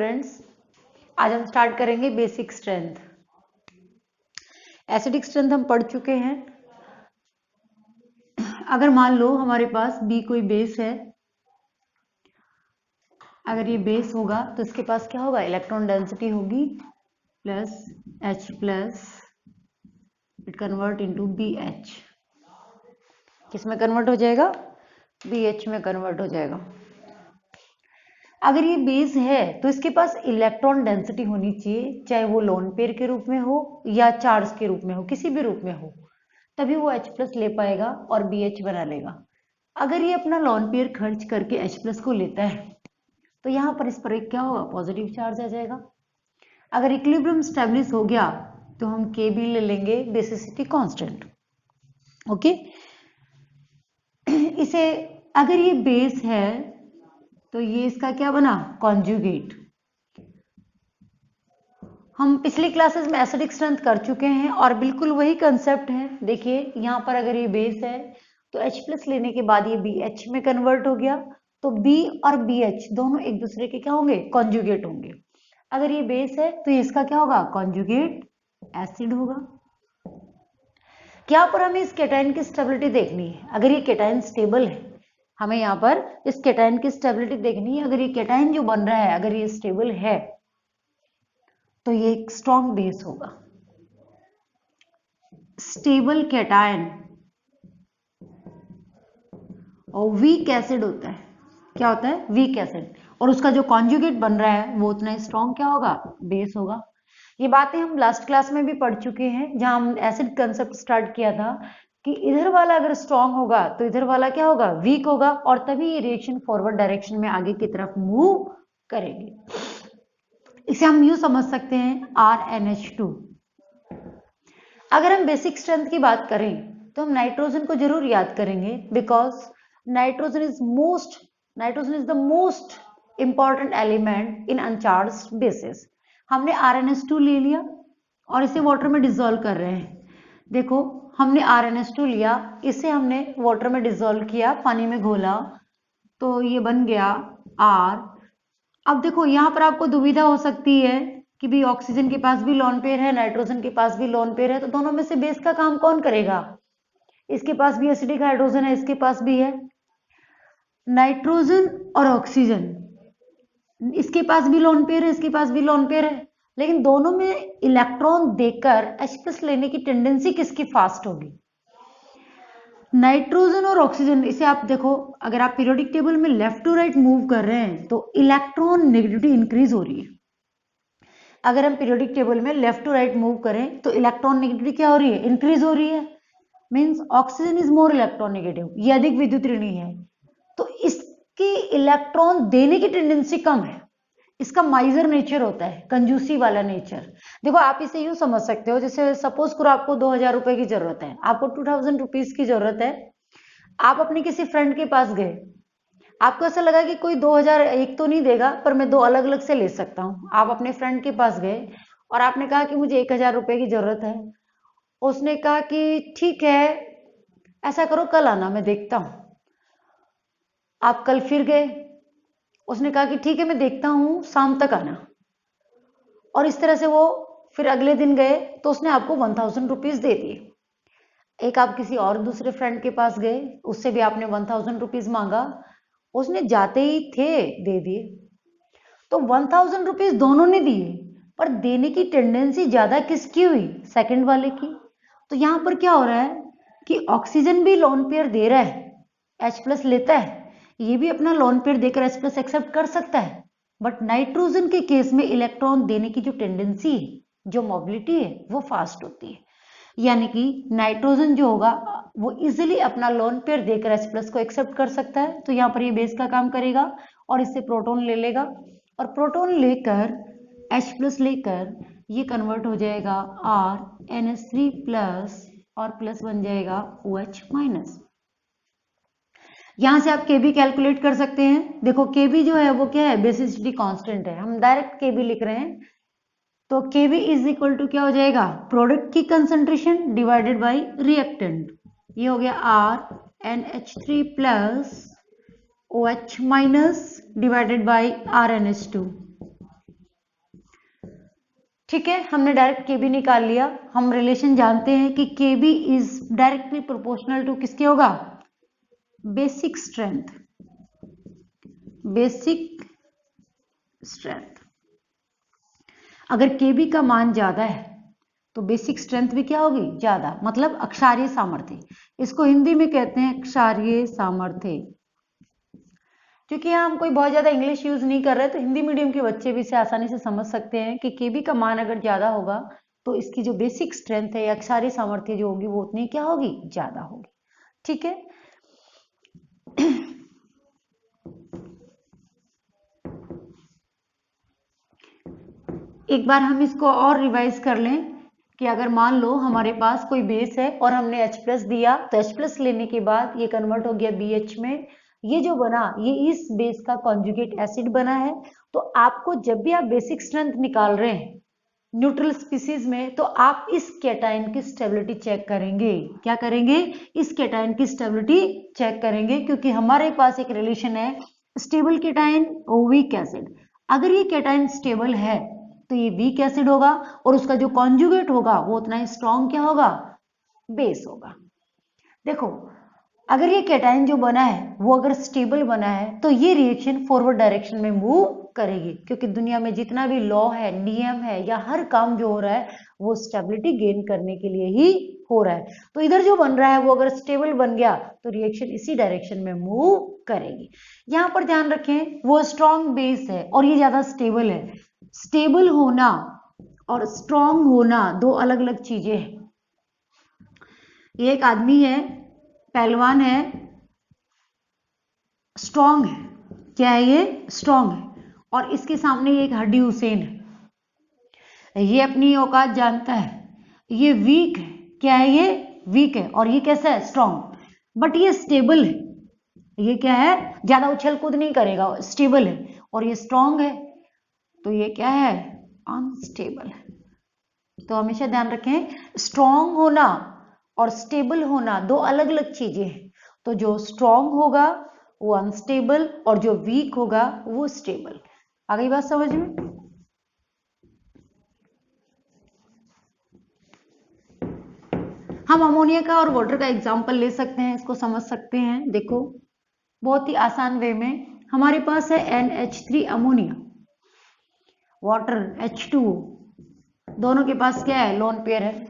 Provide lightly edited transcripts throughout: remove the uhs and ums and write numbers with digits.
Students, आज हम start करेंगे बेसिक स्ट्रेंथ। एसिडिक स्ट्रेंथ हम पढ़ चुके हैं। अगर मान लो हमारे पास बी कोई बेस है, अगर ये बेस होगा तो इसके पास क्या होगा, इलेक्ट्रॉन डेंसिटी होगी plus H plus it convert into BH। किस में कन्वर्ट हो जाएगा, BH में कन्वर्ट हो जाएगा। अगर ये बेस है तो इसके पास इलेक्ट्रॉन डेंसिटी होनी चाहिए, चाहे वो लोन पेयर के रूप में हो या चार्ज के रूप में हो, किसी भी रूप में हो, तभी वो H प्लस ले पाएगा और BH बना लेगा। अगर ये अपना लोन पेयर खर्च करके H प्लस को लेता है तो यहाँ पर इस पर एक क्या होगा, पॉजिटिव चार्ज आ जाएगा। अगर इक्विलिब्रियम स्टेब्लिश हो गया तो हम KB ले लेंगे, बेसिसिटी कांस्टेंट। ओके, इसे अगर ये बेस है तो ये इसका क्या बना, कॉन्जुगेट। हम पिछली क्लासेस में एसिडिक स्ट्रेंथ कर चुके हैं और बिल्कुल वही कंसेप्ट है। देखिए यहाँ पर अगर ये बेस है तो H प्लस लेने के बाद ये BH में कन्वर्ट हो गया, तो B और BH दोनों एक दूसरे के क्या होंगे, कॉन्जुगेट होंगे। अगर ये बेस है तो इसका क्या होगा, कॉन्जुगेट एसिड होगा। यहाँ पर हमें इस केटाइन की स्टेबिलिटी देखनी है। अगर ये केटाइन स्टेबल है, हमें यहाँ पर इस केटाइन की स्टेबिलिटी देखनी है। अगर ये केटाइन जो बन रहा है अगर ये स्टेबल है तो ये एक स्ट्रॉन्ग बेस होगा। स्टेबल केटाइन और वीक एसिड होता है, क्या होता है, वीक एसिड, और उसका जो कॉन्जुगेट बन रहा है वो उतना स्ट्रॉन्ग क्या होगा, बेस होगा। ये बातें हम लास्ट क्लास में भी पढ़ चुके हैं, जहां हम एसिड कंसेप्ट स्टार्ट किया था कि इधर वाला अगर स्ट्रॉन्ग होगा तो इधर वाला क्या होगा, वीक होगा, और तभी ये रिएक्शन फॉरवर्ड डायरेक्शन में आगे की तरफ मूव करेंगे। इसे हम यूं समझ सकते हैं RnH2। अगर हम बेसिक स्ट्रेंथ की बात करें तो हम नाइट्रोजन को जरूर याद करेंगे, because nitrogen is the most important element in uncharged basis. हमने RnH2 ले लिया और इसे वाटर में डिसॉल्व कर रहे हैं। देखो हमने RnH2 लिया, इसे हमने वाटर में डिसॉल्व किया, पानी में घोला, तो ये बन गया R। अब देखो यहाँ पर आपको दुविधा हो सकती है कि भी ऑक्सीजन के पास भी लोन पेयर है, नाइट्रोजन के पास भी लोन पेयर है, तो दोनों में से बेस का काम कौन करेगा। इसके पास भी एसिडिक हाइड्रोजन है, इसके पास भी है। नाइट्रोजन और ऑक्सीजन, इसके पास भी लोन पेयर है, इसके पास भी लोन पेयर है, लेकिन दोनों में इलेक्ट्रॉन देकर H प्लस लेने की टेंडेंसी किसकी फास्ट होगी, नाइट्रोजन और ऑक्सीजन। इसे आप देखो, अगर आप पीरियोडिक टेबल में लेफ्ट टू राइट मूव कर रहे हैं तो इलेक्ट्रॉन नेगेटिविटी इंक्रीज हो रही है। अगर हम पीरियोडिक टेबल में लेफ्ट टू राइट मूव करें तो इलेक्ट्रॉन नेगेटिविटी क्या हो रही है, इंक्रीज हो रही है। Means oxygen is more electron negative, ये अधिक विद्युत ऋणी है, तो इसकी इलेक्ट्रॉन देने की टेंडेंसी कम है। इसका माइजर नेचर होता है, कंजूसी वाला नेचर। देखो आप इसे यूं समझ सकते हो, जैसे सपोज करो आपको 2000 रुपए की जरूरत है, आपको 2000 रुपीज की जरूरत है। आप अपने किसी फ्रेंड के पास गए, आपको ऐसा लगा कि कोई 2000 एक तो नहीं देगा, पर मैं दो अलग अलग से ले सकता हूँ। आप अपने फ्रेंड के पास गए और आपने कहा कि मुझे 1000 रुपए की जरूरत है। उसने कहा कि ठीक है, ऐसा करो कल आना, मैं देखता हूँ। आप कल फिर गए, उसने कहा कि ठीक है मैं देखता हूँ, शाम तक आना। और इस तरह से वो फिर अगले दिन गए तो उसने आपको 1000 रुपीज दे दिए। एक आप किसी और दूसरे फ्रेंड के पास गए, उससे भी आपने 1000 रुपीज मांगा, उसने जाते ही थे दे दिए। तो 1000 रुपीज दोनों ने दिए, पर देने की टेंडेंसी ज्यादा किसकी हुई, सेकंड वाले की। तो यहां पर क्या हो रहा है कि ऑक्सीजन भी लोन पेयर दे रहा है, H प्लस लेता है, ये भी अपना लोन पेयर देकर H प्लस एक्सेप्ट कर सकता है, बट नाइट्रोजन के केस में इलेक्ट्रॉन देने की जो टेंडेंसी है, जो मोबिलिटी है, वो फास्ट होती है। यानी कि नाइट्रोजन जो होगा वो इजिली अपना लोन पेयर देकर H प्लस को एक्सेप्ट कर सकता है। तो यहाँ पर ये बेस का काम करेगा और इससे प्रोटॉन ले लेगा, और प्रोटॉन लेकर H प्लस लेकर ये कन्वर्ट हो जाएगा RnH3 प्लस, और प्लस बन जाएगा OH माइनस। यहां से आप KB कैलकुलेट कर सकते हैं। देखो KB जो है वो क्या है, बेसिसिटी कांस्टेंट है, हम डायरेक्ट KB लिख रहे हैं। तो KB इज इक्वल टू क्या हो जाएगा, प्रोडक्ट की कंसंट्रेशन डिवाइडेड बाय रिएक्टेंट। ये हो गया RnH3 plus OH minus divided by RnH2। ठीक है, हमने डायरेक्ट केबी निकाल लिया। हम रिलेशन जानते हैं कि केबी इज डायरेक्टली प्रोपोर्शनल टू किसके होगा, बेसिक स्ट्रेंथ। बेसिक स्ट्रेंथ, अगर केबी का मान ज्यादा है तो बेसिक स्ट्रेंथ भी क्या होगी, ज्यादा, मतलब अक्षारीय सामर्थ्य। इसको हिंदी में कहते हैं अक्षारीय सामर्थ्य। क्योंकि यहाँ हम कोई बहुत ज्यादा इंग्लिश यूज नहीं कर रहे, तो हिंदी मीडियम के बच्चे भी इसे आसानी से समझ सकते हैं कि केबी का मान अगर ज्यादा होगा तो इसकी जो बेसिक स्ट्रेंथ है या अक्षारीय सामर्थ्य जो होगी वो उतनी क्या होगी, ज्यादा होगी। ठीक है, एक बार हम इसको और रिवाइज कर लें कि अगर मान लो हमारे पास कोई बेस है और हमने H+ दिया, तो H+ लेने के बाद ये कन्वर्ट हो गया BH में। ये जो बना ये इस बेस का कॉन्जुगेट एसिड बना है। तो आपको जब भी आप बेसिक स्ट्रेंथ निकाल रहे हैं न्यूट्रल स्पीसीज में, तो आप इस कैटायन की स्टेबिलिटी चेक करेंगे। क्या करेंगे, इस कैटायन की स्टेबिलिटी चेक करेंगे, क्योंकि हमारे पास एक रिलेशन है स्टेबल कैटायन और वीक एसिड। अगर ये कैटायन स्टेबल है तो ये वीक एसिड होगा और उसका जो कॉन्जुगेट होगा वो उतना ही स्ट्रॉन्ग क्या होगा, बेस होगा। देखो, अगर ये कैटायन जो बना है वो अगर स्टेबल बना है तो ये रिएक्शन फॉरवर्ड डायरेक्शन में मूव करेगी, क्योंकि दुनिया में जितना भी लॉ है, नियम है या हर काम जो हो रहा है वो स्टेबिलिटी गेन करने के लिए ही हो रहा है। तो इधर जो बन रहा है वो अगर स्टेबल बन गया तो रिएक्शन इसी डायरेक्शन में मूव करेगी। यहां पर ध्यान रखें वो स्ट्रॉन्ग बेस है और ये ज्यादा स्टेबल है। स्टेबल होना और स्ट्रॉन्ग होना दो अलग अलग चीजें हैं। ये एक आदमी है, पहलवान है, स्ट्रॉन्ग है। क्या है ये, स्ट्रॉन्ग है, और इसके सामने ये एक हड्डी हुसैन है। ये अपनी औकात जानता है, ये वीक है। क्या है, ये वीक है, और ये कैसा है, स्ट्रॉन्ग। बट ये स्टेबल है। ये क्या है, ज्यादा उछल कूद नहीं करेगा, स्टेबल है, और ये स्ट्रॉन्ग है। तो ये क्या है, अनस्टेबल है। तो हमेशा ध्यान रखें, स्ट्रॉन्ग होना और स्टेबल होना दो अलग अलग चीजें हैं। तो जो स्ट्रॉन्ग होगा वो अनस्टेबल और जो वीक होगा वो स्टेबल। आ गई बात समझ में? हम अमोनिया का और वाटर का एग्जांपल ले सकते हैं, इसको समझ सकते हैं। देखो, बहुत ही आसान वे में हमारे पास है NH3 अमोनिया, वाटर H2O, दोनों के पास क्या है, लोन पेयर है।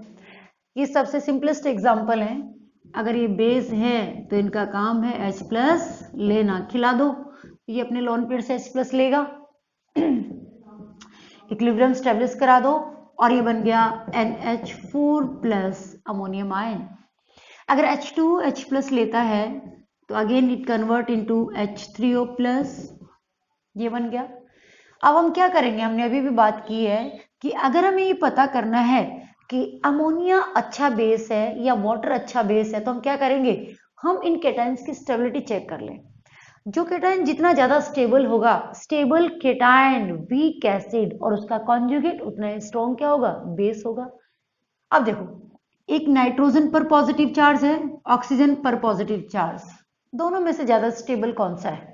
ये सबसे सिंपलेस्ट एग्जांपल है। अगर ये बेस है तो इनका काम है H+ लेना, खिला दो, ये अपने लोन पेयर से H+ लेगा, इक्विलिब्रियम स्टेब्लिश करा दो, और ये बन गया NH4+ अमोनियम आयन। अगर H2 H+ लेता है तो again it convert into H3O+, ये बन गया। अब हम क्या करेंगे, हमने अभी भी बात की है कि अगर हमें ये पता करना है कि अमोनिया अच्छा बेस है या वाटर अच्छा बेस है, तो हम क्या करेंगे, हम इन कैटायंस की स्टेबिलिटी चेक कर लें। जो कैटायन जितना ज्यादा स्टेबल होगा, स्टेबल कैटायन वीक एसिड, और उसका कॉन्जुगेट उतना स्ट्रॉन्ग क्या होगा, बेस होगा। अब देखो, एक नाइट्रोजन पर पॉजिटिव चार्ज है, ऑक्सीजन पर पॉजिटिव चार्ज, दोनों में से ज्यादा स्टेबल कौन सा है?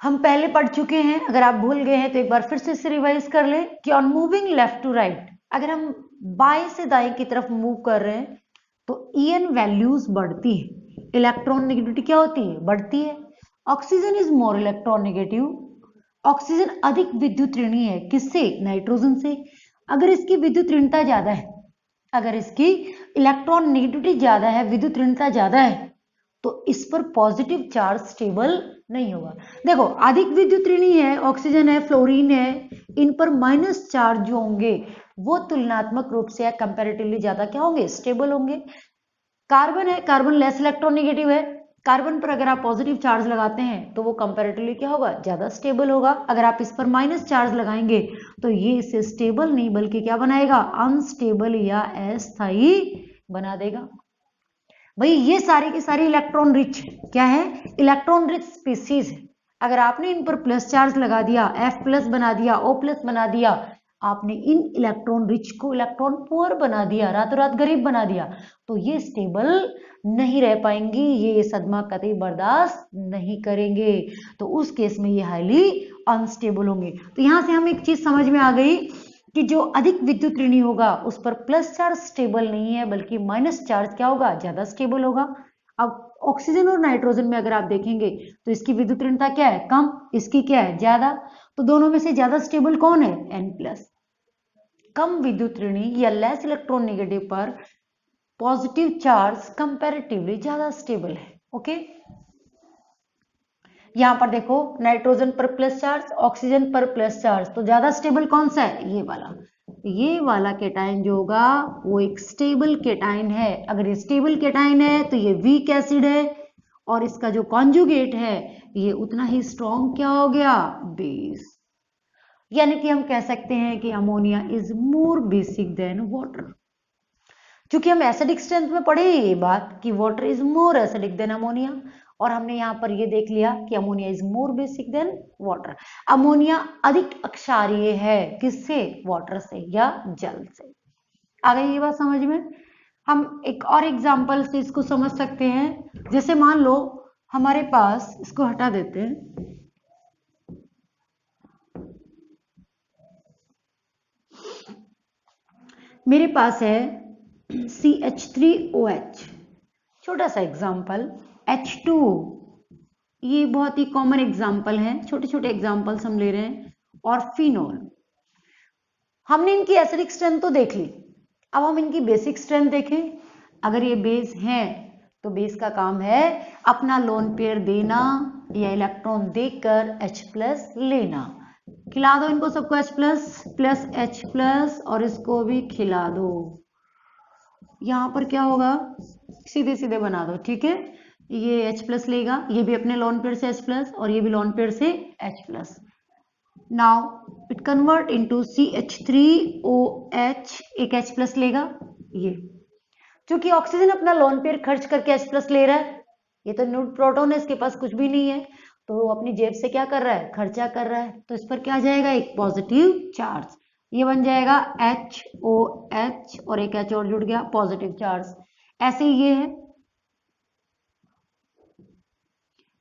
हम पहले पढ़ चुके हैं, अगर आप भूल गए हैं तो एक बार फिर से इसे रिवाइज कर लें कि on moving left to right, अगर हम बाएं से दाएं की तरफ मूव कर रहे हैं तो EN वैल्यूज बढ़ती है, इलेक्ट्रॉन नेगेटिविटी क्या होती है, बढ़ती है। Oxygen is more electron negative, oxygen अधिक विद्युत ऋणी है, किससे, नाइट्रोजन से। अगर इसकी विद्युत ऋणता ज्यादा है, अगर इसकी इलेक्ट्रॉन नेगेटिविटी ज्यादा है, विद्युत ऋणता ज्यादा है, तो इस पर पॉजिटिव चार्ज स्टेबल नहीं होगा। देखो, अधिक विद्युत ऋणी है, ऑक्सीजन है, फ्लोरीन है, इन पर माइनस चार्ज जो होंगे वो तुलनात्मक रूप से कंपैरेटिवली ज्यादा क्या होंगे, स्टेबल होंगे। कार्बन है, कार्बन लेस इलेक्ट्रॉन नेगेटिव है, कार्बन पर अगर आप पॉजिटिव चार्ज लगाते हैं तो वो कंपैरेटिवली क्या होगा, ज्यादा स्टेबल होगा। अगर आप इस पर माइनस चार्ज लगाएंगे तो ये इसे स्टेबल नहीं बल्कि क्या बनाएगा, अनस्टेबल या अस्थायी बना देगा। भाई ये सारी की सारी इलेक्ट्रॉन रिच क्या है, इलेक्ट्रॉन रिच स्पीसीज है। अगर आपने इन पर प्लस चार्ज लगा दिया, F+ बना दिया, O+ बना दिया, आपने इन इलेक्ट्रॉन रिच को इलेक्ट्रॉन पुअर बना दिया, रातों रात गरीब बना दिया, तो ये स्टेबल नहीं रह पाएंगी, ये सदमा कतई बर्दाश्त नहीं करेंगे। तो उस केस में ये हाईली अनस्टेबल होंगे। तो यहां से हम एक चीज समझ में आ गई कि जो अधिक विद्युत ऋणी होगा उस पर प्लस चार्ज स्टेबल नहीं है, बल्कि माइनस चार्ज क्या होगा, ज्यादा स्टेबल होगा। अब ऑक्सीजन और नाइट्रोजन में अगर आप देखेंगे तो इसकी विद्युत ऋणता क्या है, कम, इसकी क्या है, ज्यादा। तो दोनों में से ज्यादा स्टेबल कौन है, N+। कम विद्युत ऋणी या लेस इलेक्ट्रॉन नेगेटिव पर पॉजिटिव चार्ज कंपैरेटिवली ज्यादा स्टेबल है। ओके, यहां पर देखो नाइट्रोजन पर प्लस चार्ज, ऑक्सीजन पर प्लस चार्ज, तो ज्यादा स्टेबल कौन सा है, ये वाला केटाइन जो होगा वो एक स्टेबल केटाइन है। अगर ये स्टेबल केटाइन है तो ये वीक एसिड है, और इसका जो कॉन्जुगेट है ये उतना ही स्ट्रॉन्ग क्या हो गया, बेस। यानी कि हम कह सकते हैं कि ammonia is more basic than water. क्योंकि हम एसिडिक स्ट्रेंथ में पढ़े ये बात कि water is more acidic than ammonia, और हमने यहाँ पर ये देख लिया कि ammonia is more basic than water. Ammonia अधिक अक्षारीय है, किससे, वाटर से या जल से। आ गई ये बात समझ में। हम एक और एग्जांपल से इसको समझ सकते हैं। जैसे मान लो हमारे पास, इसको हटा देते हैं, मेरे पास है CH3OH, छोटा सा एग्जाम्पल H2O, ये बहुत ही कॉमन एग्जाम्पल है, छोटे छोटे एग्जाम्पल्स हम ले रहे हैं, और फिनोल। हमने इनकी एसिडिक स्ट्रेंथ तो देख ली, अब हम इनकी बेसिक स्ट्रेंथ देखें। अगर ये बेस है तो बेस का काम है अपना लोन पेयर देना या इलेक्ट्रॉन देकर H+ लेना। खिला दो इनको सबको H+ H+, और इसको भी खिला दो। यहां पर क्या होगा, सीधे सीधे बना दो, ठीक है। ये H+ लेगा, ये भी अपने लोन पेयर से H+, और ये भी लोन पेयर से H+। Now it convert into CH3OH, एक H+ लेगा, ये क्योंकि ऑक्सीजन अपना लोन पेयर खर्च करके H+ ले रहा है, ये तो न्यूट्रॉन प्रोटॉन है, इसके पास कुछ भी नहीं है, तो वो अपनी जेब से क्या कर रहा है, खर्चा कर रहा है, तो इस पर क्या आ जाएगा, एक पॉजिटिव चार्ज। ये बन जाएगा HOH, और एक H और जुड़ गया, पॉजिटिव चार्ज। ऐसे ही ये है,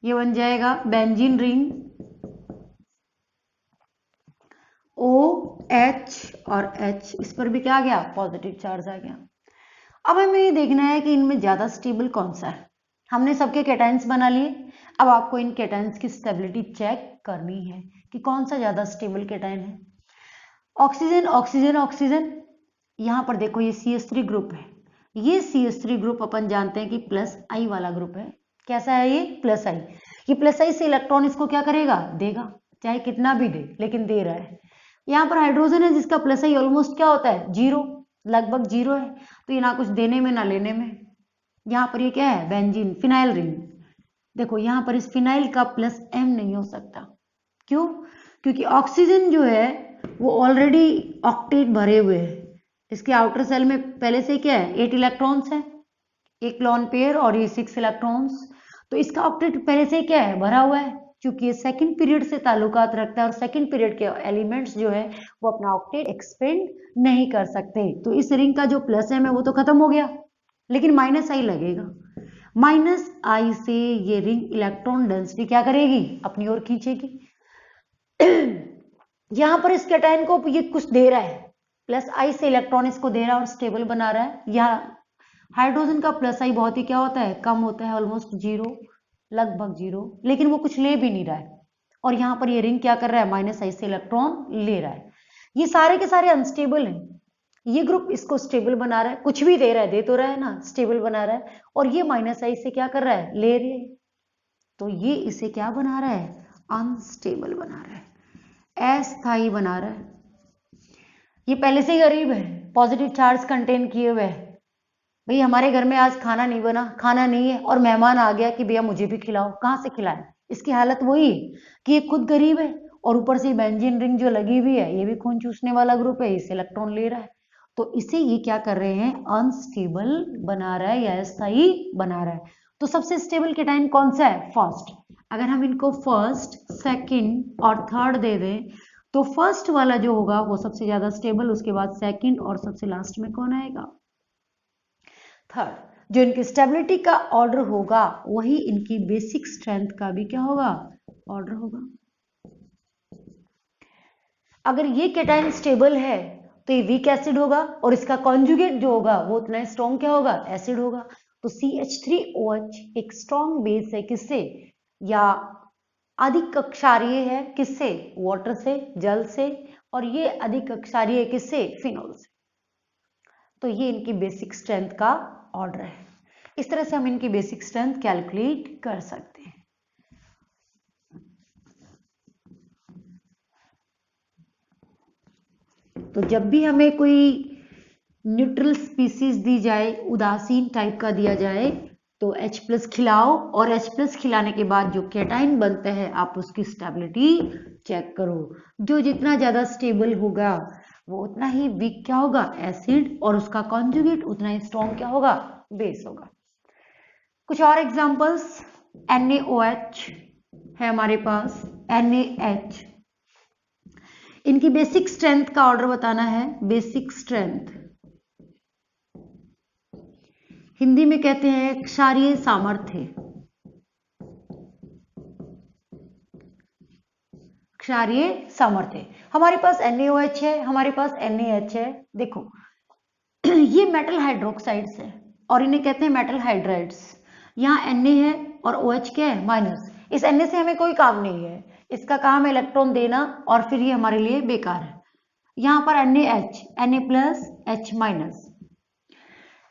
ये बन जाएगा बेंजीन रिंग, OH और H, इस पर भी क्या आ गया, पॉजिटिव चार्ज आ गया। अब हमें ये देखना है कि इनमें ज्यादा स्टेबल कौन सा है। हमने सबके केटाइंस बना लिए, अब आपको इन केटाइंस की स्टेबिलिटी चेक करनी है कि कौन सा ज्यादा स्टेबल केटाइन है। ऑक्सीजन ऑक्सीजन ऑक्सीजन, यहां पर देखो ये CH3 ग्रुप है, ये CH3 ग्रुप अपन जानते हैं कि +I वाला ग्रुप है। कैसा है ये, +I। ये +I से इलेक्ट्रॉन इसको क्या करेगा, देगा, चाहे कितना भी दे, लेकिन दे रहा है। यहाँ पर हाइड्रोजन है जिसका +I ऑलमोस्ट क्या होता है, 0, लगभग 0 है, तो ये ना कुछ देने में ना लेने में। यहाँ पर ये क्या है, बेंजीन, फिनाइल रिंग। देखो यहाँ पर इस फिनाइल का +M नहीं हो सकता, क्यों, क्योंकि ऑक्सीजन जो है वो ऑलरेडी ऑक्टेट भरे हुए है। इसके आउटर सेल में पहले से क्या है, 8 इलेक्ट्रॉन्स है, एक लोन पेयर, और ये 6 इलेक्ट्रॉन्स, तो इसका ऑक्टेट पहले से क्या है, भरा हुआ है। क्योंकि ये सेकंड पीरियड से ताल्लुकात रखता है, और सेकंड पीरियड के एलिमेंट्स जो है वो अपना ऑक्टेट एक्सपेंड नहीं कर सकते, तो इस रिंग का जो +M है वो तो खत्म हो गया, लेकिन -I लगेगा। -I से ये रिंग इलेक्ट्रॉन डेंसिटी क्या करेगी, अपनी ओर खींचेगी। यहां पर इस कैटायन को ये कुछ दे रहा है, +I से इलेक्ट्रॉन इसको दे रहा है और स्टेबल बना रहा है। यहाँ हाइड्रोजन का +I बहुत ही क्या होता है, कम होता है, ऑलमोस्ट 0, लगभग 0, लेकिन वो कुछ ले भी नहीं रहा है। और यहाँ पर ये रिंग क्या कर रहा है, -I से इलेक्ट्रॉन ले रहा है। ये सारे के सारे अनस्टेबल हैं, ये ग्रुप इसको स्टेबल बना रहा है, कुछ भी दे रहा है, दे तो रहा है ना, स्टेबल बना रहा है, और ये -I से क्या कर रहा है, ले रहे है, तो ये इसे क्या बना रहा है, अनस्टेबल बना रहा है, अस्थायी बना रहा है। ये पहले से ही गरीब है, पॉजिटिव चार्ज कंटेन किए हुए है। भाई हमारे घर में आज खाना नहीं बना, खाना नहीं है, और मेहमान आ गया कि भैया मुझे भी खिलाओ, कहाँ से खिलाए, इसकी हालत वही है कि ये खुद गरीब है, और ऊपर से बेंजीन रिंग जो लगी हुई है ये भी खून चूसने वाला ग्रुप है, इसे इलेक्ट्रॉन ले रहा है, तो इसे ये क्या कर रहे हैं, अनस्टेबल बना रहा है या अस्थायी बना रहा है। तो सबसे स्टेबल केटाइन कौन सा है, फर्स्ट। अगर हम इनको फर्स्ट, सेकंड और थर्ड दे दें तो फर्स्ट वाला जो होगा वो सबसे ज्यादा स्टेबल, उसके बाद सेकंड, और सबसे लास्ट में कौन आएगा, थर्ड। जो इनकी स्टेबिलिटी का ऑर्डर होगा वही इनकी बेसिक स्ट्रेंथ का भी क्या होगा, ऑर्डर होगा। अगर ये कैटायन स्टेबल है तो ये वीक एसिड होगा और इसका कॉन्जुगेट जो होगा वो उतना स्ट्रॉन्ग क्या होगा, एसिड होगा। तो CH3OH एक स्ट्रॉन्ग बेस है किससे, या अधिक क्षारीय है किससे, वाटर से, जल से, और ये अधिक क्षारीय है किससे, फिनॉल से। तो ये इनकी बेसिक स्ट्रेंथ का ऑर्डर है। इस तरह से हम इनकी बेसिक स्ट्रेंथ कैलकुलेट कर सकते हैं। तो जब भी हमें कोई न्यूट्रल स्पीसीज दी जाए, उदासीन टाइप का दिया जाए, तो H+ खिलाओ और H+ खिलाने के बाद जो कैटाइन बनता है आप उसकी स्टेबिलिटी चेक करो। जो जितना ज्यादा स्टेबल होगा वो उतना ही वीक क्या होगा, एसिड, और उसका कॉन्जुगेट उतना ही स्ट्रॉन्ग क्या होगा, बेस होगा। कुछ और एग्जांपल्स, NaOH है हमारे पास, NaH। इनकी बेसिक स्ट्रेंथ का ऑर्डर बताना है। बेसिक स्ट्रेंथ हिंदी में कहते हैं क्षारीय सामर्थ्य। क्षारीय सामर्थ्य हमारे पास NaOH है, हमारे पास NaH है। देखो ये मेटल हाइड्रोक्साइड्स है और इन्हें कहते हैं मेटल हाइड्राइड्स। यहाँ Na है और OH क्या है, माइनस। इस Na से हमें कोई काम नहीं है, इसका काम है इलेक्ट्रॉन देना और फिर ये हमारे लिए बेकार है। यहाँ पर NaH, Na+H-।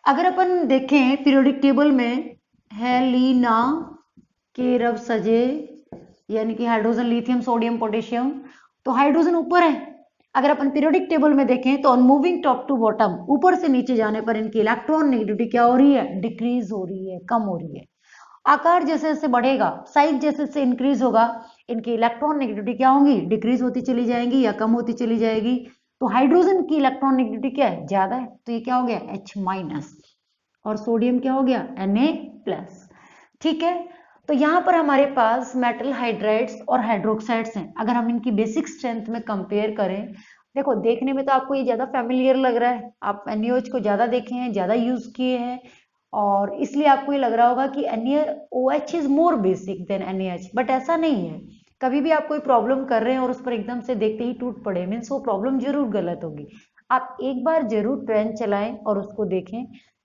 अगर अपन देखें पीरियोडिक टेबल में है लीना केरव सजे, यानी कि हाइड्रोजन, लिथियम, सोडियम, पोटेशियम, तो हाइड्रोजन ऊपर है। अगर अपन पीरियोडिक टेबल में देखें तो on moving top to bottom, ऊपर से नीचे जाने पर इनकी इलेक्ट्रॉन नेगेटिविटी क्या हो रही है, डिक्रीज हो रही है, कम हो रही है। आकार जैसे जैसे बढ़ेगा, साइज जैसे जैसे इंक्रीज होगा, इनकी इलेक्ट्रॉन नेगेटिविटी क्या होंगी, डिक्रीज होती चली जाएंगी या कम होती चली जाएगी। तो हाइड्रोजन की इलेक्ट्रॉन नेगेटिविटी क्या है, ज्यादा है, तो ये क्या हो गया, H-। और सोडियम क्या हो गया, Na+। ठीक है, तो यहाँ पर हमारे पास मेटल हाइड्राइड्स और हाइड्रोक्साइड्स हैं। अगर हम इनकी बेसिक स्ट्रेंथ में कंपेयर करें, देखो देखने में तो आपको ये ज्यादा फैमिलियर लग रहा है, आप NaOH को ज्यादा देखे हैं, ज्यादा यूज किए हैं, और इसलिए आपको ये लग रहा होगा कि NaOH is more basic than NaH, but ऐसा नहीं है। कभी भी आप कोई प्रॉब्लम कर रहे हैं और उस पर एकदम से देखते ही टूट पड़े, मीन्स वो प्रॉब्लम जरूर गलत होगी। आप एक बार जरूर पेन चलाएं और उसको देखें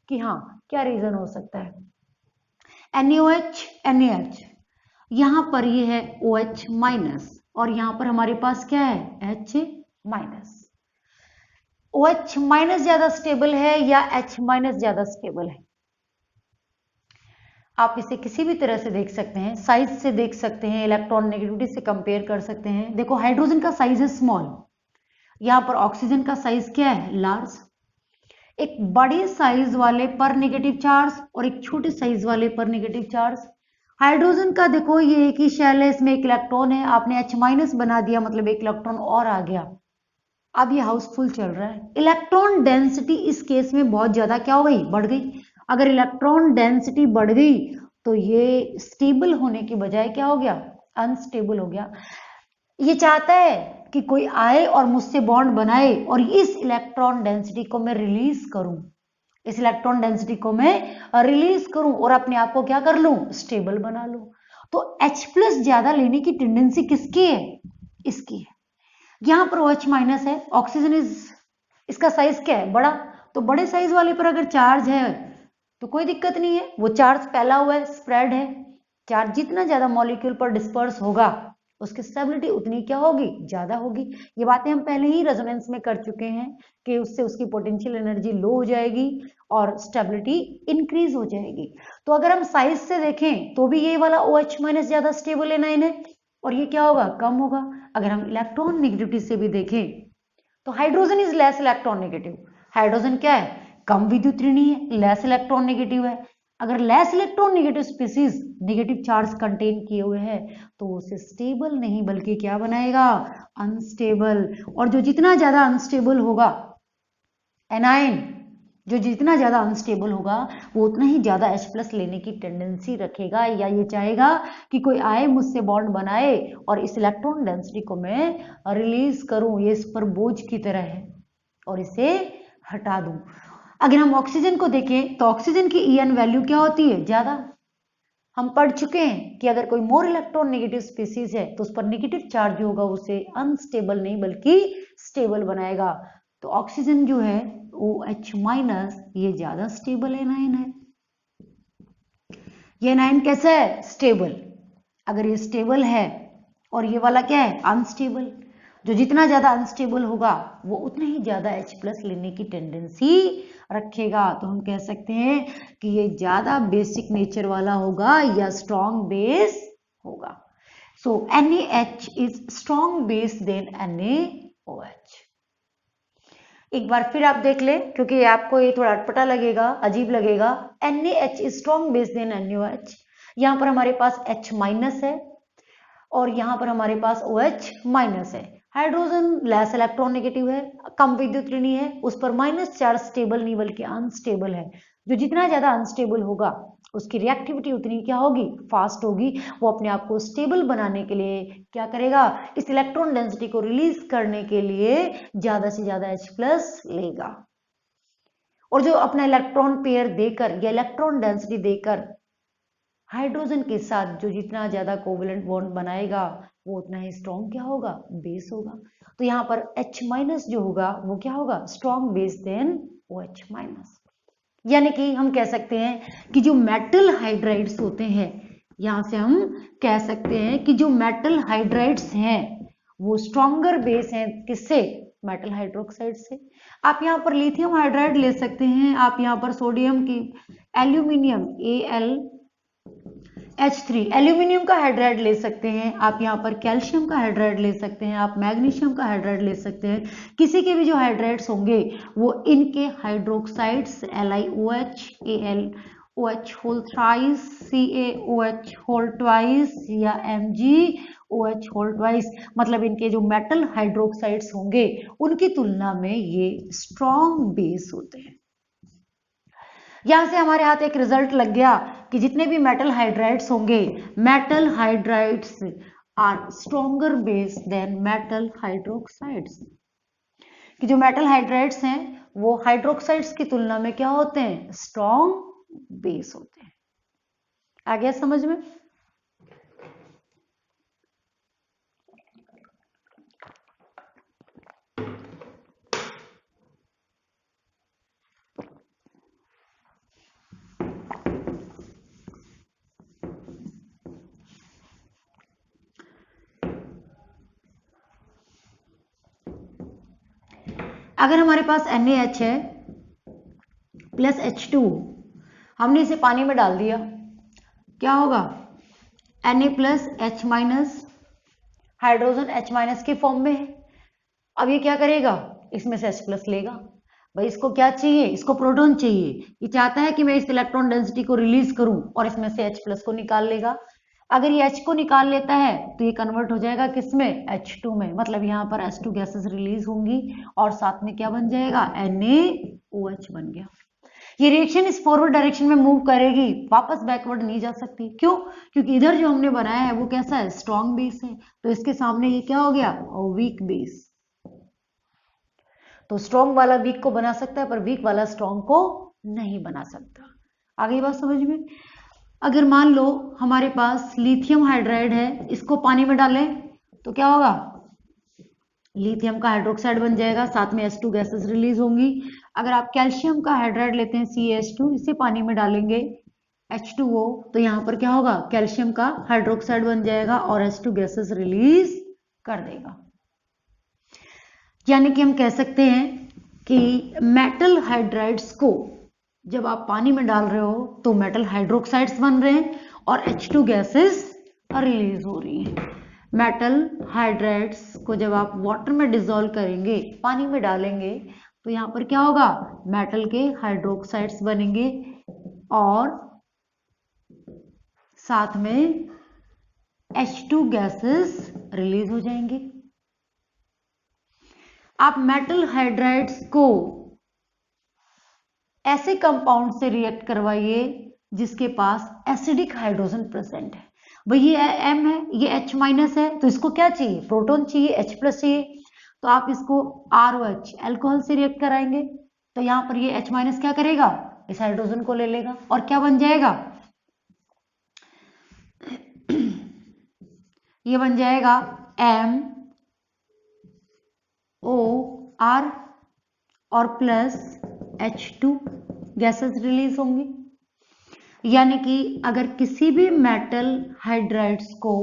कि हाँ क्या रीजन हो सकता है। NaOH, NaH, यहां पर ये है OH- और यहां पर हमारे पास क्या है, H-। OH- ज्यादा स्टेबल है या H- ज्यादा स्टेबल है, आप इसे किसी भी तरह से देख सकते हैं, साइज से देख सकते हैं, इलेक्ट्रॉन नेगेटिविटी से कंपेयर कर सकते हैं। देखो हाइड्रोजन का साइज है स्मॉल, यहां पर ऑक्सीजन का साइज क्या है, लार्ज। एक बड़े साइज वाले पर नेगेटिव चार्ज और एक छोटे साइज वाले पर नेगेटिव चार्ज। हाइड्रोजन का देखो ये एक ही शेल है, इसमें एक इलेक्ट्रॉन है, आपने H- बना दिया, मतलब एक इलेक्ट्रॉन और आ गया। अब ये हाउसफुल चल रहा है। इलेक्ट्रॉन डेंसिटी इस केस में बहुत ज्यादा क्या हो गई, बढ़ गई। अगर इलेक्ट्रॉन डेंसिटी बढ़ गई तो ये स्टेबल होने की बजाय क्या हो गया, अनस्टेबल हो गया। ये चाहता है कि कोई आए और मुझसे बॉन्ड बनाए और इस इलेक्ट्रॉन डेंसिटी को मैं रिलीज करूं, इस इलेक्ट्रॉन डेंसिटी को मैं रिलीज करूं और अपने आप को क्या कर लूं, स्टेबल बना लूं। तो H+ ज्यादा लेने की टेंडेंसी किसकी है, इसकी है। यहां पर OH- है, ऑक्सीजन इज, इसका साइज क्या है, बड़ा, तो बड़े साइज वाले पर अगर चार्ज है तो कोई दिक्कत नहीं है, वो चार्ज फैला हुआ है, स्प्रेड है। चार्ज जितना ज्यादा मॉलिक्यूल पर डिस्पर्स होगा उसकी स्टेबिलिटी उतनी क्या होगी, ज्यादा होगी। ये बातें हम पहले ही रेजोनेंस में कर चुके हैं कि उससे उसकी पोटेंशियल एनर्जी लो हो जाएगी और स्टेबिलिटी इंक्रीज हो जाएगी। तो अगर हम साइज से देखें तो भी ये वाला OH- ज्यादा स्टेबल है 9 है, और ये क्या होगा, कम होगा। अगर हम इलेक्ट्रॉन नेगेटिविटी से भी देखें तो hydrogen is less electron negative. Hydrogen क्या है, कम विद्युत ऋणी है, लेस इलेक्ट्रॉन नेगेटिव है। अगर less electron negative species negative charge contain किए हुए हैं तो उसे स्टेबल नहीं बल्कि क्या बनाएगा, अनस्टेबल। और जो जितना ज्यादा अनस्टेबल होगा एनायन, जो जितना ज्यादा अनस्टेबल होगा वो उतना ही ज्यादा H+ लेने की टेंडेंसी रखेगा, या ये चाहेगा कि कोई आए मुझसे बॉन्ड बनाए और इस इलेक्ट्रॉन डेंसिटी को मैं रिलीज करूं, ये इस पर बोझ की तरह है और इसे हटा दूं। अगर हम ऑक्सीजन को देखें तो ऑक्सीजन की EN वैल्यू क्या होती है, ज्यादा। हम पढ़ चुके हैं कि अगर कोई मोर इलेक्ट्रॉन नेगेटिव स्पीसीज है तो उस पर नेगेटिव चार्ज जो होगा उसे अनस्टेबल नहीं बल्कि स्टेबल बनाएगा। तो ऑक्सीजन जो है OH माइनस ये ज्यादा स्टेबल एनायन है। ये एनायन कैसा है? स्टेबल। अगर ये स्टेबल है और ये वाला क्या है? अनस्टेबल। जो जितना ज्यादा अनस्टेबल होगा वो उतना ही ज्यादा H+ लेने की टेंडेंसी रखेगा। तो हम कह सकते हैं कि ये ज्यादा बेसिक नेचर वाला होगा या स्ट्रॉन्ग बेस होगा। So NaH is strong base than NaOH। एक बार फिर आप देख ले, क्योंकि आपको ये थोड़ा अटपटा लगेगा, अजीब लगेगा। NaH is strong base than NaOH। यहाँ पर हमारे पास H- है और यहाँ पर हमारे पास OH- है। हाइड्रोजन लेस इलेक्ट्रॉन नेगेटिव है, कम विद्युत ऋणी है, उस पर -चार्ज स्टेबल नहीं बल्कि अनस्टेबल है। जो जितना ज्यादा अनस्टेबल होगा उसकी रिएक्टिविटी उतनी क्या होगी? फास्ट होगी। वो अपने आप को स्टेबल बनाने के लिए क्या करेगा? इस इलेक्ट्रॉन डेंसिटी को रिलीज करने के लिए ज्यादा से ज्यादा H+ लेगा। और जो अपना इलेक्ट्रॉन पेयर देकर या इलेक्ट्रॉन डेंसिटी देकर हाइड्रोजन के साथ जो जितना ज्यादा कोवेलेंट बॉन्ड बनाएगा वो उतना ही स्ट्रॉन्ग क्या होगा? बेस होगा। तो यहाँ पर H- जो होगा वो क्या होगा? Strong base than OH-। यानी कि हम कह सकते हैं कि जो मेटल हाइड्राइड्स होते हैं, यहां से हम कह सकते हैं कि जो मेटल हाइड्राइड्स हैं वो स्ट्रॉन्गर बेस हैं। किससे? मेटल हाइड्रोक्साइड से। आप यहाँ पर लिथियम हाइड्राइड ले सकते हैं, आप यहाँ पर सोडियम की एल्यूमिनियम AlH3 एल्यूमिनियम का हाइड्राइड ले सकते हैं, आप यहाँ पर कैल्शियम का हाइड्राइड ले सकते हैं, आप मैग्नीशियम का हाइड्राइड ले सकते हैं। किसी के भी जो हाइड्राइड्स होंगे वो इनके hydroxides LiOH AlOH whole thrice CaOH whole twice या MgOH होल ट्वाइस, मतलब इनके जो मेटल हाइड्रोक्साइड्स होंगे उनकी तुलना में ये स्ट्रॉन्ग बेस होते हैं। यहां से हमारे हाथ एक रिजल्ट लग गया कि जितने भी मेटल हाइड्राइड्स होंगे, metal hydrides are stronger base than metal hydroxides. कि जो मेटल हाइड्राइड्स हैं वो हाइड्रोक्साइड्स की तुलना में क्या होते हैं? स्ट्रॉन्ग बेस होते हैं। आ गया समझ में? अगर हमारे पास NaH है प्लस H2, हमने इसे पानी में डाल दिया, क्या होगा? Na plus H minus, hydrogen H- के फॉर्म में है। अब ये क्या करेगा? इसमें से H+ लेगा। भाई इसको क्या चाहिए? इसको प्रोटॉन चाहिए। ये चाहता है कि मैं इस इलेक्ट्रॉन डेंसिटी को रिलीज करूं और इसमें से H+ को निकाल लेगा। अगर ये H को निकाल लेता है तो ये कन्वर्ट हो जाएगा किसमें? H2 में। मतलब यहाँ पर H2 गैसेस रिलीज होंगी और साथ में क्या बन जाएगा? NaOH बन गया। ये रिएक्शन इस फॉरवर्ड डायरेक्शन में मूव करेगी, वापस बैकवर्ड नहीं जा सकती। क्यों? क्योंकि इधर जो हमने बनाया है वो कैसा है? स्ट्रॉन्ग बेस है। तो इसके सामने ये क्या हो गया? Weak base. तो स्ट्रॉन्ग वाला वीक को बना सकता है पर वीक वाला स्ट्रॉन्ग को नहीं बना सकता। आ गई बात समझ में? अगर मान लो हमारे पास लिथियम हाइड्राइड है, इसको पानी में डालें तो क्या होगा? लिथियम का हाइड्रोक्साइड बन जाएगा, साथ में H2 गैसेस रिलीज होंगी। अगर आप कैल्शियम का हाइड्राइड लेते हैं CaH2, इसे पानी में डालेंगे H2O, तो यहाँ पर क्या होगा? कैल्शियम का हाइड्रोक्साइड बन जाएगा और H2 गैसेस रिलीज कर देगा। यानी कि हम कह सकते हैं कि मेटल हाइड्राइड्स को जब आप पानी में डाल रहे हो तो मेटल हाइड्रोक्साइड्स बन रहे हैं और H2 गैसेस रिलीज हो रही हैं। मेटल हाइड्राइड्स को जब आप वाटर में डिसॉल्व करेंगे, पानी में डालेंगे, तो यहाँ पर क्या होगा? मेटल के हाइड्रोक्साइड्स बनेंगे और साथ में H2 गैसेस रिलीज हो जाएंगे। आप मेटल हाइड्राइड्स को ऐसे कंपाउंड से रिएक्ट करवाइए जिसके पास एसिडिक हाइड्रोजन प्रेजेंट है। भाई ये M है, ये H- है, तो इसको क्या चाहिए? प्रोटॉन चाहिए, H+ चाहिए। तो आप इसको ROH अल्कोहल से रिएक्ट कराएंगे तो यहाँ पर ये H- क्या करेगा? इस हाइड्रोजन को ले लेगा और क्या बन जाएगा? ये बन जाएगा MOR और प्लस H2 गैसेस रिलीज होंगी। यानी कि अगर किसी भी मेटल हाइड्राइड्स को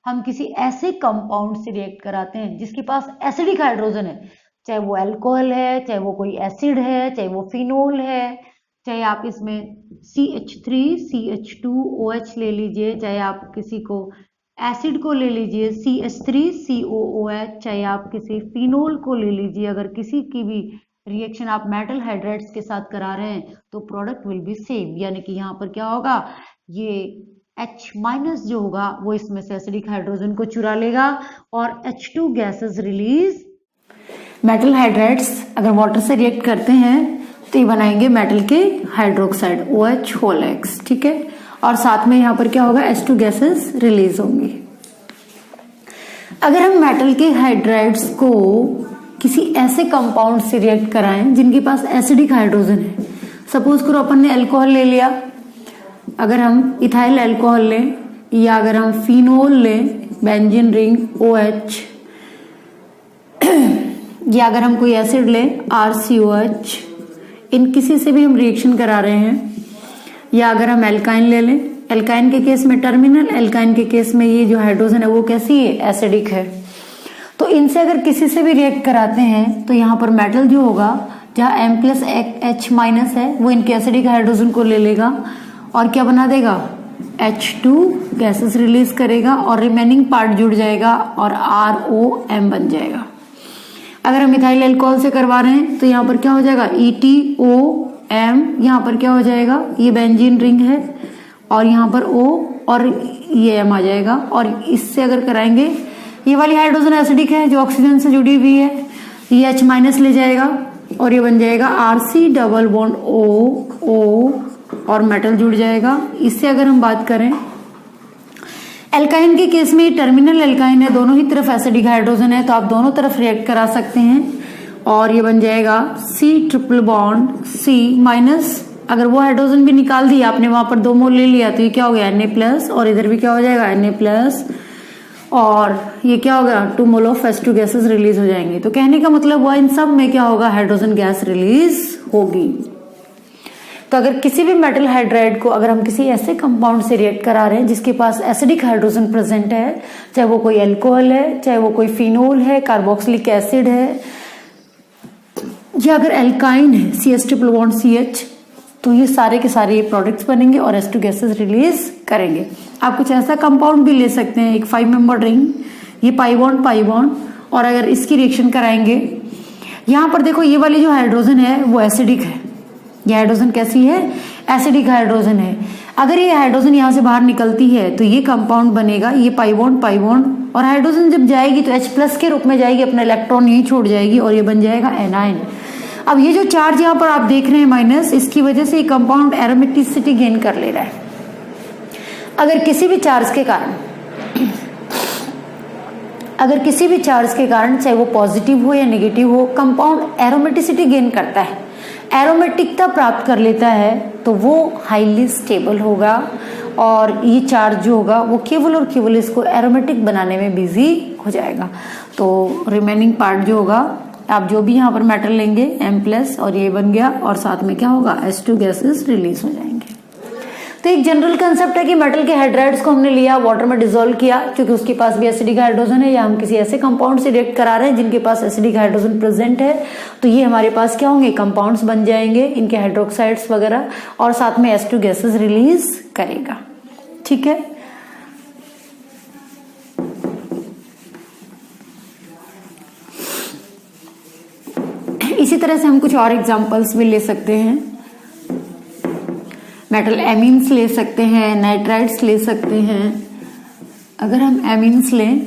हम किसी ऐसे कंपाउंड से रिएक्ट कराते हैं जिसके पास एसिडिक हाइड्रोजन है, चाहे वो अल्कोहल है, चाहे वो कोई एसिड है, चाहे वो फिनोल है, चाहे आप इसमें CH3 CH2OH ले लीजिए, चाहे आप किसी को एसिड को ले लीजिए CH3 COOH, चाहे आप किसी फिनोल को ले लीजिए, अगर किसी की भी रिएक्शन आप मेटल हाइड्राइड्स के साथ करा रहे हैं तो प्रोडक्ट विल बी सेम। यानी कि यहाँ पर क्या होगा, ये H- जो होगा वो इसमें से एसिडिक हाइड्रोजन को चुरा लेगा और H2 gases release. Metal hydrides अगर वाटर से रिएक्ट करते हैं तो ये बनाएंगे मेटल के हाइड्रोक्साइड OH-X, ठीक है, और साथ में यहाँ पर क्या होगा, H2 गैसेस रिलीज होंगी। अगर हम मेटल के हाइड्राइड्स को किसी ऐसे कंपाउंड से रिएक्ट कराएं जिनके पास एसिडिक हाइड्रोजन है, सपोज करो अपन ने अल्कोहल ले लिया, अगर हम इथाइल अल्कोहल लें या अगर हम फिनोल लें बेंजीन रिंग OH, या अगर हम कोई एसिड लें RCOH, इन किसी से भी हम रिएक्शन करा रहे हैं, या अगर हम एल्काइन ले लें, एल्काइन के केस में टर्मिनल, एल्काइन के केस में ये जो हाइड्रोजन है वो कैसी है, एसिडिक है, तो इनसे अगर किसी से भी रिएक्ट कराते हैं तो यहाँ पर मेटल जो होगा जहाँ M+H- है वो इनके एसिडिक हाइड्रोजन को ले लेगा और क्या बना देगा, H2 गैसेस रिलीज करेगा और रिमेनिंग पार्ट जुड़ जाएगा और ROM बन जाएगा। अगर हम इथाइल अल्कोहल से करवा रहे हैं तो यहाँ पर क्या हो जाएगा, ETOM, यहाँ पर क्या हो जाएगा, ये बेंजीन रिंग है और यहाँ पर O और ये M आ जाएगा। और इससे अगर कराएंगे, ये वाली हाइड्रोजन एसिडिक है जो ऑक्सीजन से जुड़ी हुई है, ये H- ले जाएगा और ये बन जाएगा RC+O और मेटल जुड़ जाएगा। इससे अगर हम बात करें एल्काइन के केस में, टर्मिनल एल्काइन है, दोनों ही तरफ एसिडिक हाइड्रोजन है तो आप दोनों तरफ रिएक्ट करा सकते हैं और ये बन जाएगा C+C-। अगर वो हाइड्रोजन भी निकाल दिया आपने, वहां पर 2 मोल ले लिया तो ये क्या हो गया, Na+ और इधर भी क्या हो जाएगा, Na+, और ये क्या होगा, 2 mole of H2 gases release हो जाएंगे। तो कहने का मतलब हुआ इन सब में क्या होगा, हाइड्रोजन गैस रिलीज होगी। तो अगर किसी भी मेटल हाइड्राइड को अगर हम किसी ऐसे कंपाउंड से रिएक्ट करा रहे हैं जिसके पास एसिडिक हाइड्रोजन प्रेजेंट है, चाहे वो कोई अल्कोहल है, चाहे वो कोई फिनोल है, कार्बोक्सिलिक एसिड है, या अगर एल्काइन है CH2CH, तो ये सारे के सारे ये प्रोडक्ट्स बनेंगे और H2 गैसेस रिलीज करेंगे। आप कुछ ऐसा कंपाउंड भी ले सकते हैं, एक 5 मेंबर रिंग, ये पाई बॉन्ड, और अगर इसकी रिएक्शन कराएंगे, यहाँ पर देखो ये वाली जो हाइड्रोजन है वो एसिडिक है, ये हाइड्रोजन कैसी है, एसिडिक हाइड्रोजन है। अगर ये हाइड्रोजन यहाँ से बाहर निकलती है तो ये कंपाउंड बनेगा, ये पाई बॉन्ड, और हाइड्रोजन जब जाएगी तो H+ के रूप में जाएगी, अपना इलेक्ट्रॉन यही छोड़ जाएगी और ये बन जाएगा एनाइन। अब ये जो चार्ज यहाँ पर आप देख रहे हैं माइनस, इसकी वजह से ये कंपाउंड एरोमेटिसिटी गेन कर ले रहा है। अगर किसी भी चार्ज के कारण चाहे वो पॉजिटिव हो या नेगेटिव हो, कंपाउंड एरोमेटिसिटी गेन करता है, एरोमेटिकता प्राप्त कर लेता है, तो वो हाईली स्टेबल होगा और ये चार्ज जो होगा वो केवल और केवल इसको एरोमेटिक बनाने में बिजी हो जाएगा। तो रिमेनिंग पार्ट जो होगा, आप जो भी यहाँ पर मेटल लेंगे M+ और ये बन गया और साथ में क्या होगा, H2 गैसेस रिलीज हो जाएंगे। तो एक जनरल कंसेप्ट है कि मेटल के हाइड्राइड्स को हमने लिया, वाटर में डिसॉल्व किया क्योंकि उसके पास भी एसिडिक हाइड्रोजन है, या हम किसी ऐसे कंपाउंड से रिएक्ट करा रहे हैं जिनके पास एसिडिक हाइड्रोजन प्रेजेंट है, तो ये हमारे पास क्या होंगे, कंपाउंड्स बन जाएंगे, इनके हाइड्रोक्साइड्स वगैरह, और साथ में H2 गैसेस रिलीज करेगा। ठीक है, इसी तरह से हम कुछ और एग्जांपल्स भी ले सकते हैं। मेटल एमीन्स ले सकते हैं, नाइट्राइड्स ले सकते हैं। अगर हम एमीन्स लें,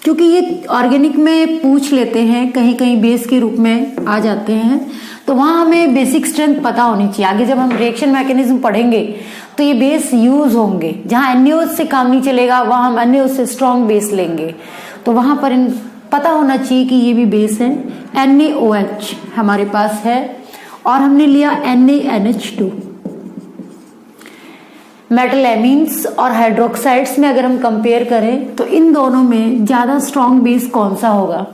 क्योंकि ये ऑर्गेनिक में पूछ लेते हैं, कहीं कहीं बेस के रूप में आ जाते हैं, तो वहां हमें बेसिक स्ट्रेंथ पता होनी चाहिए। आगे जब हम रिएक्शन मैकेनिज्म पढ़ेंगे तो ये बेस यूज होंगे, जहां NaOH से काम नहीं चलेगा वहां हम NaOH से स्ट्रॉन्ग बेस लेंगे, तो वहां पर पता होना चाहिए कि ये भी बेस है। NaOH हमारे पास है और हमने लिया NaNH2। मेटल एमीन्स और हाइड्रोक्साइड्स में अगर हम कंपेयर करें तो इन दोनों में ज्यादा स्ट्रॉन्ग बेस कौन सा होगा?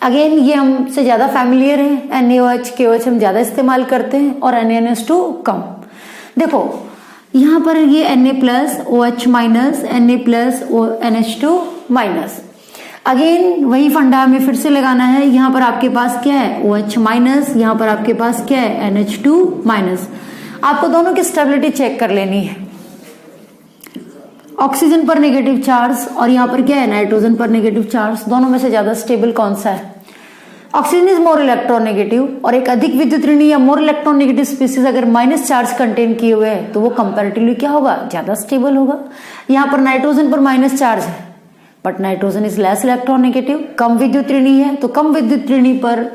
अगेन ये हमसे ज्यादा फैमिलियर है, NaOH KOH हम ज्यादा इस्तेमाल करते हैं और NaNH2 कम। देखो यहां पर ये Na plus OH minus Na plus NH2 minus, again वही फंडा हमें फिर से लगाना है। यहां पर आपके पास क्या है? OH माइनस, यहां पर आपके पास क्या है? NH2 minus. आपको दोनों की स्टेबिलिटी चेक कर लेनी है। ऑक्सीजन पर नेगेटिव चार्ज और यहां पर क्या है? नाइट्रोजन पर नेगेटिव चार्ज। दोनों में से ज्यादा स्टेबल कौन सा है? ऑक्सीजन इज मोर इलेक्ट्रोनेगेटिव और एक अधिक विद्युत ऋणी या मोर इलेक्ट्रोनेगेटिव स्पीसीज अगर माइनस चार्ज कंटेन किए हुए हैं तो वो कंपैरेटिवली क्या होगा? ज्यादा स्टेबल होगा। यहां पर नाइट्रोजन पर माइनस चार्ज है but nitrogen is less electronegative, कम विद्युत ऋणी है, तो कम विद्युत ऋणी पर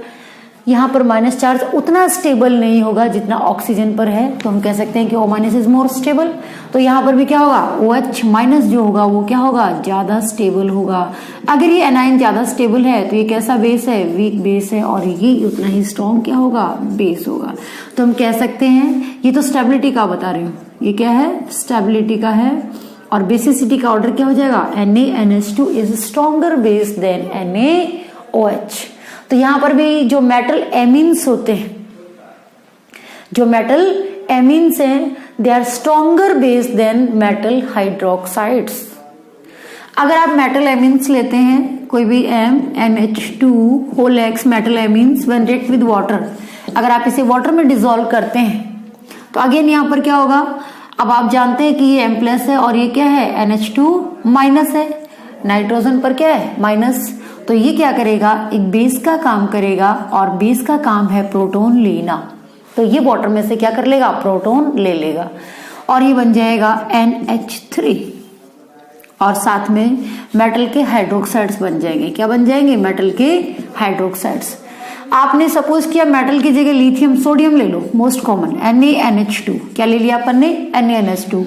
यहां पर माइनस चार्ज उतना स्टेबल नहीं होगा जितना ऑक्सीजन पर है, तो हम कह सकते हैं कि O minus is more stable. तो यहां पर भी क्या होगा? OH माइनस जो होगा वो क्या होगा? ज्यादा स्टेबल होगा। अगर ये एनायन ज्यादा स्टेबल है तो ये कैसा बेस है? वीक बेस है और ये उतना ही स्ट्रॉन्ग क्या होगा? बेस होगा। तो हम कह सकते हैं, ये तो स्टेबिलिटी का बता रही हूं, ये क्या है? स्टेबिलिटी का है और बेसिसिटी का ऑर्डर क्या हो जाएगा? NaNH2 is stronger base than NaOH। तो यहां पर भी जो मेटल एमीन्स होते हैं, जो मेटल एमीन्स हैं, they are stronger base than metal hydroxides. अगर आप मेटल एमीन्स लेते हैं, कोई भी NH2 whole X metal amines when react with water, अगर आप इसे वाटर में डिसॉल्व करते हैं तो अगेन यहां पर क्या होगा? अब आप जानते हैं कि ये M प्लस है और ये क्या है? NH2 माइनस है, नाइट्रोजन पर क्या है? माइनस। तो ये क्या करेगा? एक बेस का काम करेगा और बेस का काम है प्रोटॉन लेना, तो ये वाटर में से क्या कर लेगा? प्रोटॉन ले लेगा और ये बन जाएगा NH3 और साथ में मेटल के हाइड्रोक्साइड्स बन जाएंगे। क्या बन जाएंगे? मेटल के हाइड्रोक्साइड्स। आपने सपोज किया मेटल की जगह लिथियम सोडियम ले लो, मोस्ट कॉमन NaNH2। क्या ले लिया अपन ने? NaNH2।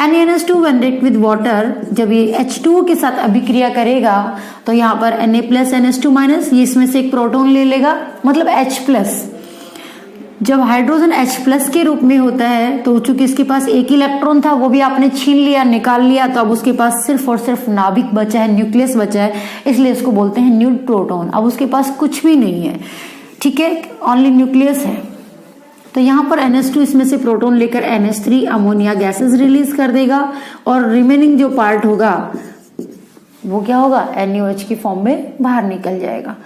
NaNH2 when react with water, जब ये H2O के साथ अभिक्रिया करेगा तो यहाँ पर Na प्लस NH2 माइनस, ये इसमें से एक प्रोटॉन ले लेगा, मतलब H प्लस। जब हाइड्रोजन H प्लस के रूप में होता है तो चूंकि इसके पास एक इलेक्ट्रॉन था वो भी आपने छीन लिया, निकाल लिया, तो अब उसके पास सिर्फ और सिर्फ नाभिक बचा है, न्यूक्लियस बचा है, इसलिए इसको बोलते हैं न्यूड प्रोटॉन। अब उसके पास कुछ भी नहीं है, ठीक है, ओनली न्यूक्लियस है। तो यहाँ पर NH2 इसमें से प्रोटॉन लेकर NH3 अमोनिया गैसेस रिलीज कर देगा और रिमेनिंग जो पार्ट होगा वो क्या होगा? NaOH की फॉर्म में बाहर निकल जाएगा।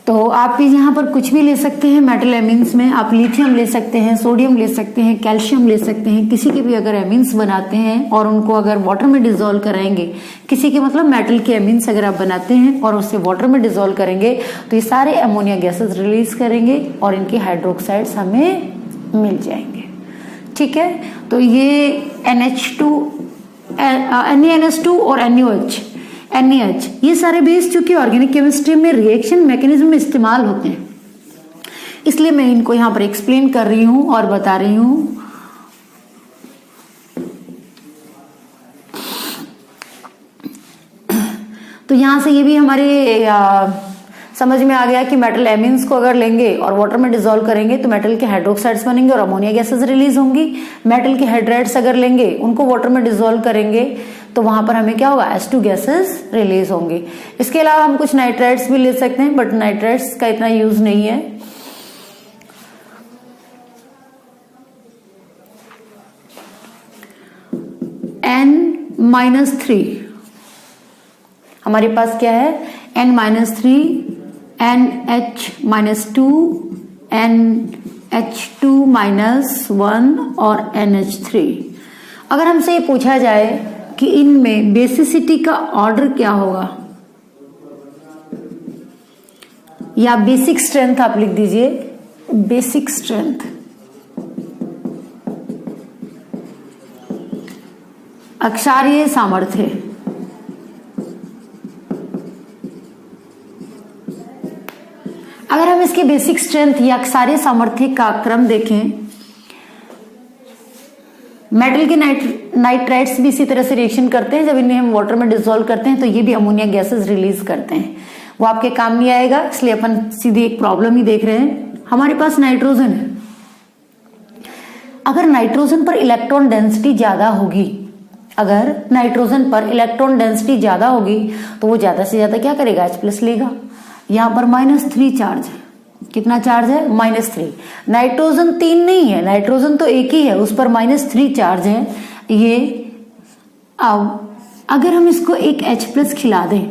तो आप यहाँ पर कुछ भी ले सकते हैं मेटल एमीन्स में, आप लिथियम ले सकते हैं, सोडियम ले सकते हैं, कैल्शियम ले सकते हैं, किसी के भी अगर एमीन्स बनाते हैं और उनको अगर वाटर में डिसॉल्व कराएंगे, किसी के मतलब मेटल के एमीन्स अगर आप बनाते हैं और उसे वाटर में डिसॉल्व करेंगे तो ये सारे अमोनिया गैसेस रिलीज करेंगे और इनके हाइड्रोक्साइड्स हमें मिल जाएंगे, ठीक है। तो ये NH2 NaNH2 और NaH ये सारे बेस चूंकि ऑर्गेनिक केमिस्ट्री में रिएक्शन मैकेनिज्म में इस्तेमाल होते हैं, इसलिए मैं इनको यहां पर एक्सप्लेन कर रही हूं और बता रही हूं। तो यहां से ये भी हमारे समझ में आ गया कि मेटल एमीन्स को अगर लेंगे और वाटर में डिसॉल्व करेंगे तो मेटल के हाइड्रोक्साइड्स बनेंगे और अमोनिया गैसेस रिलीज होंगी। मेटल के हाइड्राइड्स अगर लेंगे, उनको वाटर में डिसॉल्व करेंगे तो वहां पर हमें क्या होगा? H2 गैसेस रिलीज होंगी। इसके अलावा हम कुछ नाइट्राइड्स भी ले सकते हैं, बट नाइट्राइड्स का इतना यूज नहीं है। N-3 हमारे पास क्या है? N-3 NH-2 NH2-1 और NH3। अगर हमसे ये पूछा जाए कि इनमें बेसिसिटी का ऑर्डर क्या होगा या बेसिक स्ट्रेंथ आप लिख दीजिए, बेसिक स्ट्रेंथ, अक्षारीय सामर्थ्य। अगर हम इसके बेसिक स्ट्रेंथ या अक्षारीय सामर्थ्य का क्रम देखें, मेटल के नाइट्राइड्स भी इसी तरह से रिएक्शन करते हैं। जब इन्हें हम वाटर में डिसॉल्व करते हैं तो ये भी अमोनिया गैसेस रिलीज करते हैं। वो आपके काम नहीं आएगा, इसलिए अपन सीधे एक प्रॉब्लम ही देख रहे हैं। हमारे पास नाइट्रोजन है अगर नाइट्रोजन पर इलेक्ट्रॉन डेंसिटी ज्यादा होगी, अगर नाइट्रोजन पर इलेक्ट्रॉन डेंसिटी ज्यादा होगी तो वो ज्यादा से ज्यादा क्या करेगा, H+ लेगा। यहां पर -3 चार्ज है, कितना चार्ज है, -3। नाइट्रोजन 3 नहीं है, नाइट्रोजन तो एक ही है, उस पर -3 चार्ज है। ये अब अगर हम इसको एक H+ खिला दें,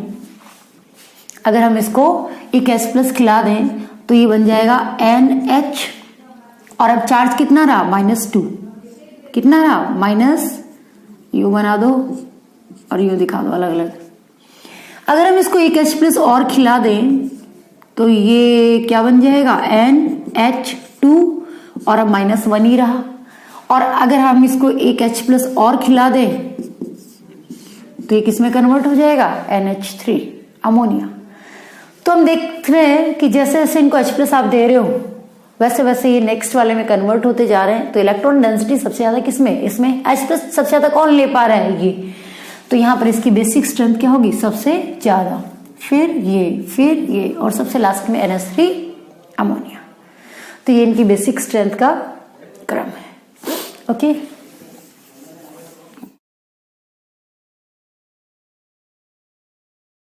अगर हम इसको एक H+ खिला दें तो ये बन जाएगा NH, और अब चार्ज कितना रहा, -2। कितना रहा, U बना दो और U दिखा दो अलग अलग। अगर हम इसको एक H+ और खिला दें तो ये क्या बन जाएगा, NH2, और अब -1 ही रहा। और अगर हम इसको एक H+ और खिला दें तो ये किस में कन्वर्ट हो जाएगा, NH3, अमोनिया। तो हम देख रहे हैं कि जैसे जैसे इनको H+ आप दे रहे हो वैसे वैसे ये नेक्स्ट वाले में कन्वर्ट होते जा रहे हैं। तो इलेक्ट्रॉन डेंसिटी सबसे ज्यादा किसमें, इसमें। H+ सबसे ज्यादा कौन ले पा रहा है, ये। तो यहाँ पर इसकी बेसिक स्ट्रेंथ क्या होगी, सबसे ज्यादा, फिर ये और सबसे लास्ट में NH3, अमोनिया। तो ये इनकी बेसिक स्ट्रेंथ का क्रम है। ओके।